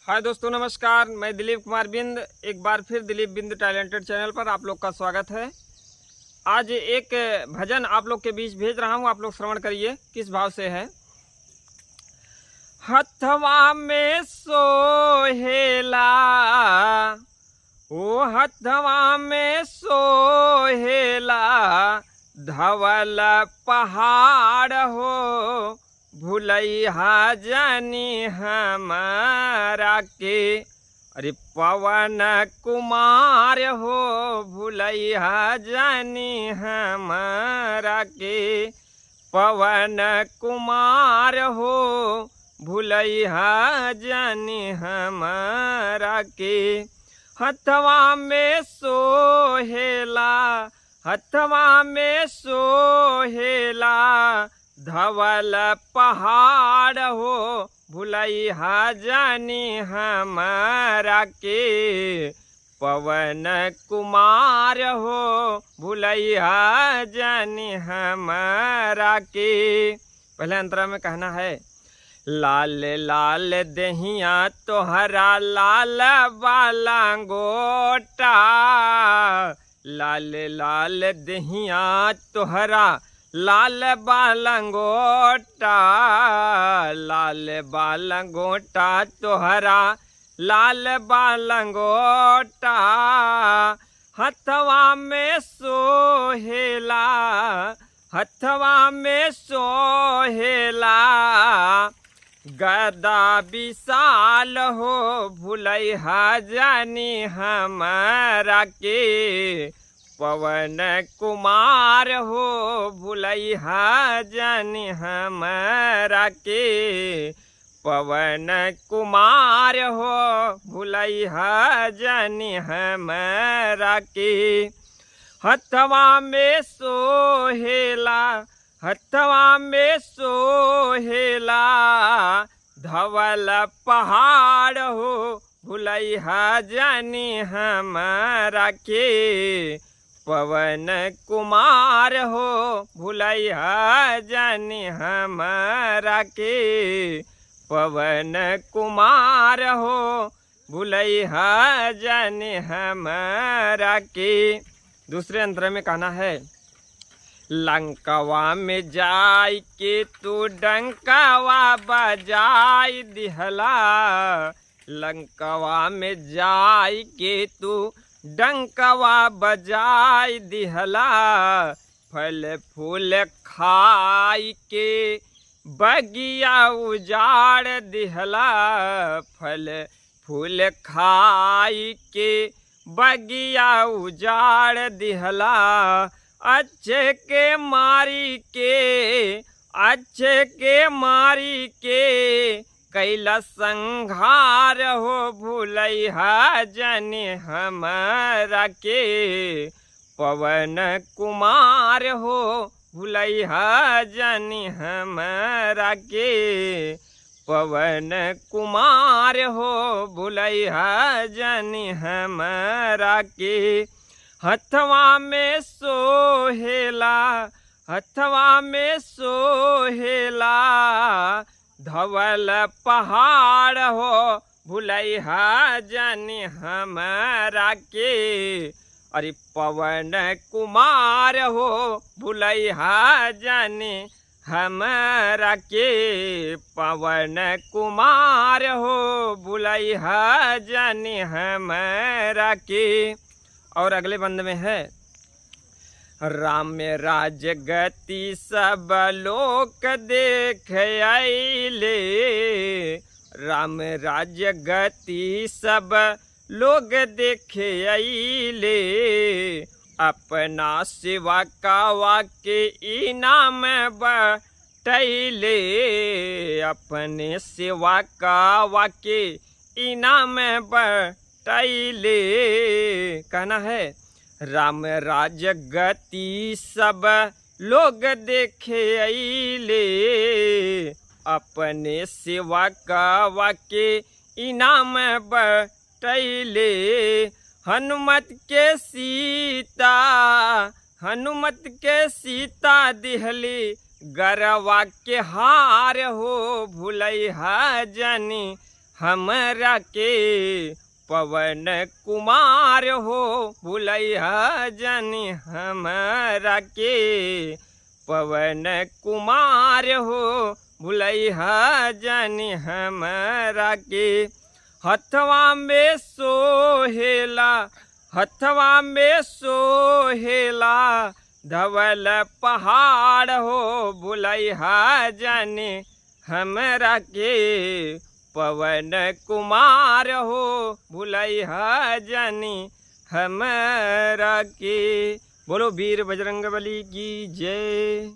हाय दोस्तों, नमस्कार। मैं दिलीप कुमार बिंद एक बार फिर दिलीप बिंद टैलेंटेड चैनल पर आप लोग का स्वागत है। आज एक भजन आप लोग के बीच भेज रहा हूँ, आप लोग श्रवण करिए किस भाव से है। हथवा में सोहेला ओ हथवा में सोहेला धवल पहाड़ हो, भूलैहा जानी हमारा के। अरे पवन कुमार हो, भूलैहा जानी हमारा के। पवन कुमार हो, भूलैहा जानी हमारा के। हथवा में सोहेला, हथवा में सोहेला धवल पहाड़ हो, भूलैहा जानी हमारा के। पवन कुमार हो, भूलैहा जानी हमारा के। पहले अंतरा में कहना है, लाल लाल दहिया तोहरा लाल वाला गोटा। लाल लाल दहिया तोहरा लाल बालंगोटा। लाल बालंगोटा तोहरा लाल बालंगोटा। हथवा में सोहेला, हथवा में सोहेला गदा विशाल हो, भूलैहा जानी हमारा के। पवन कुमार हो, भूलैहा जानी हमारा के। पवन कुमार हो, भूलैहा जानी हमारा के। हथवा में सोहेला, हथवा में सोहेला धवल पहाड़ हो, भूलैहा जानी हमारा के। पवन कुमार हो, भूलैहा जानी हमारा के। पवन कुमार हो, भूलैहा जानी हमारा के। दूसरे अंतर में कहना है, लंकवा में जाय के तू डंकवा बजाय दिहला। लंकवा में जाय के तू डंकवा बजाय दिहला। फल फूल खाई के बगिया उजाड़ दिहला। फल फूल खाई के बगिया उजाड़ दिहला। अच्छे के मारी के, अच्छे के मारी के कैला संघार हो, भूलैहा जानी हमारा के। पवन कुमार हो, भूलैहा जानी हमारा के। पवन कुमार हो, भूलैहा जानी हमारा के। हथवा में सोहेला, हथवा में सोहेला धवल पहाड़ हो, भूलैहा जानी हमारा के। अरे पवन कुमार हो, भूलैहा जानी हमारा के। पवन कुमार हो, भूलैहा जानी हमारा के। और अगले बंद में है, राम राज गति सब लोक देख आइले। राम राज गति सब लोग देख आइले। अपना सेवा कावा के इनाम बटैले। अपने सेवा कावा के इनाम बटैले। कहना है, राम राज गति सब लोग देखे आइले। अपने सेवा कावा के इनाम बटैले। हनुमत के सीता, हनुमत के सीता दिहली गरवा के हार हो, भूलैहा जानी हमरा के पवन कुमार हो भुलैया जानी हमरा के पवन कुमार हो भुलैया जानी हमरा के हथवा में सोहेला धवल पहाड़ हो भुलैया जानी हमरा के पवन कुमार हो भुलैया जानी हमरा के। बोलो वीर बजरंगबली की जय।